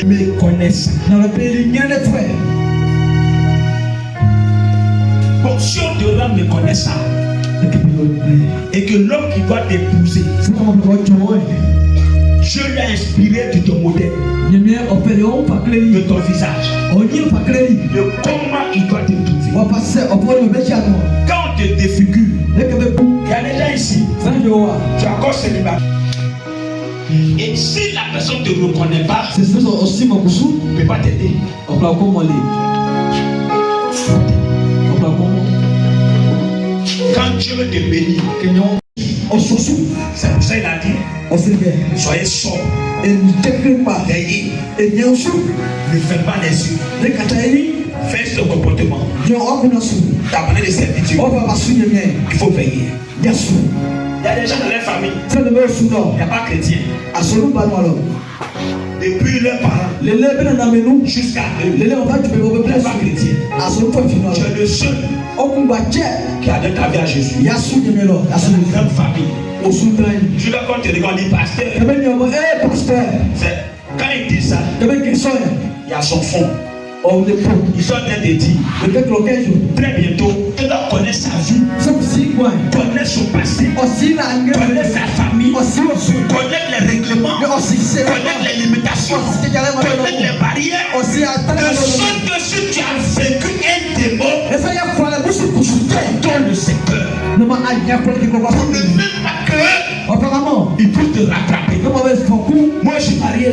me connaissant. Bon, si on te rend méconnaissant et que l'homme qui doit t'épouser, Dieu lui a inspiré de ton modèle, de ton visage, de comment il doit t'épouser. Quand on te défigure, il y a des gens ici, tu as encore célibataire. Et si la personne ne te reconnaît pas, il ne peut pas t'aider. Quand Dieu veut te bénir, c'est pour ça qu'il a dit, soyez sobre, veillez, ne faites pas les yeux, faites ce comportement. Ta manière de servitude, il faut veiller. Il y a des gens dans leur famille, il n'y a pas chrétien. Depuis leurs parents jusqu'à eux, il n'y a pas chrétien. Tu es le seul qui a donné ta vie à Jésus. Il y a une grande famille. Je dois quand tu regardes les pasteurs. Quand il dit ça, il y a son fond. Ils sont en train de dire très bientôt, tu dois connaître sa vie, connaître son passé, connaître sa famille, connaître les règlements, connaître les limitations, connaître les barrières. De sorte que si tu as vécu un démon dans le secteur, pour ne même pas que il peut te rattraper. Moi je suis marié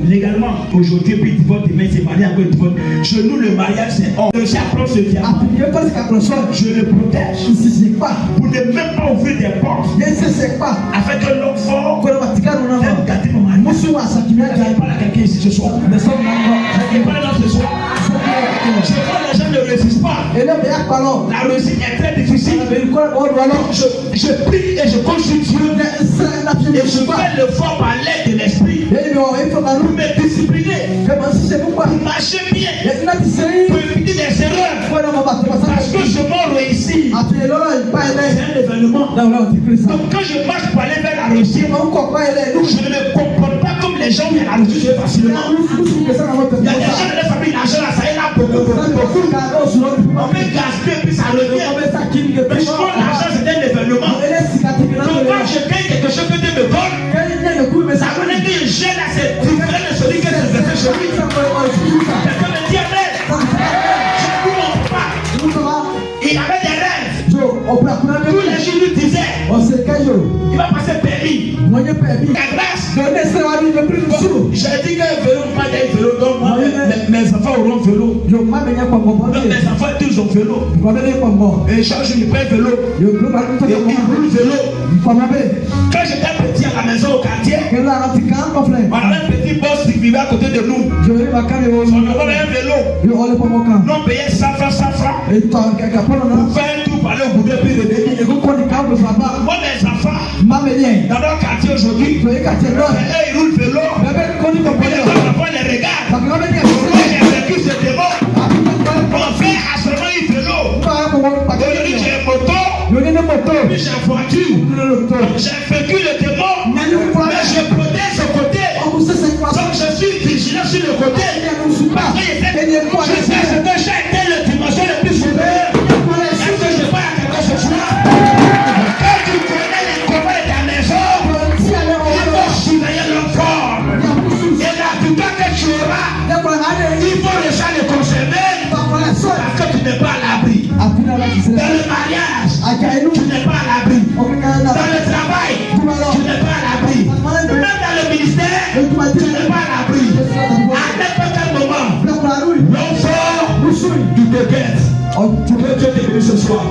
légalement aujourd'hui, puis demain c'est marié avec divorce. Chez nous le mariage c'est hors. J'approche ce diable, je le protège pour ne même pas ouvrir des portes afin que l'homme fort vienne gâter mon mari. Je parle à quelqu'un ici ce soir. Je parle là ce soir. Je vois les gens ne résistent pas. La réussite est très difficile. Je prie et je consulte Dieu et je fais le fort par l'aide de l'esprit pour me discipliner, pour marcher bien, pour éviter des erreurs, parce que je m'en réussis. C'est un événement. Donc quand je marche pour aller vers la réussite, je ne me comporte pas comme les gens qui ont la réussite facilement. Il y a des gens de la famille, l'argent là, ça est là beaucoup. On peut gaspiller puis ça revient. Mais je crois que l'argent c'est un événement. Donc quand je gagne quelque chose que Dieu me donne, ça connaît que je gère là, c'est différent de celui que je fais chez lui. Quelqu'un me dit amen. Je ne comprends pas. Il avait des rêves. Tous les jours il disait, il va passer permis. Ta grâce. J'ai dit qu'un vélo, pas d'un vélo, donc moi, mes enfants auront vélo. Donc mes enfants tous ont vélo. Et chaque jour ils prennent vélo. Et ils roulent vélo. Quand j'étais petit à la maison au quartier, on avait un petit boss qui vivait à côté de nous. On avait un vélo. Nous on payait 100 francs. Pour faire un tour, aller au bout de puis moi mes enfants, dans notre quartier aujourd'hui, eux ils roulent vélo. Les enfants les regardent. Moi j'ai vécu ce démon. Mon frère a seulement eu vélo. Aujourd'hui j'ai moto. Puis j'ai voiture. J'ai vécu le démon. Mais je protège ce côté. Donc je suis vigilant sur le côté. Parce que je sais ce que j'ai été le dimension le plus supérieur. Est-ce que je vois à quelque chose là? Quand tu connais les combats de ta maison, il faut surveiller le corps. Et la victoire que tu auras, il faut déjà le conserver. Parce que tu n'es pas à l'abri. Dans le mariage, tu n'es pas à l'abri. Dans le travail, tu n'es pas à l'abri. Même dans le ministère, tu n'es pas à l'abri. À n'importe quel moment, l'homme fort, il te guette. Que Dieu te bénisse ce soir.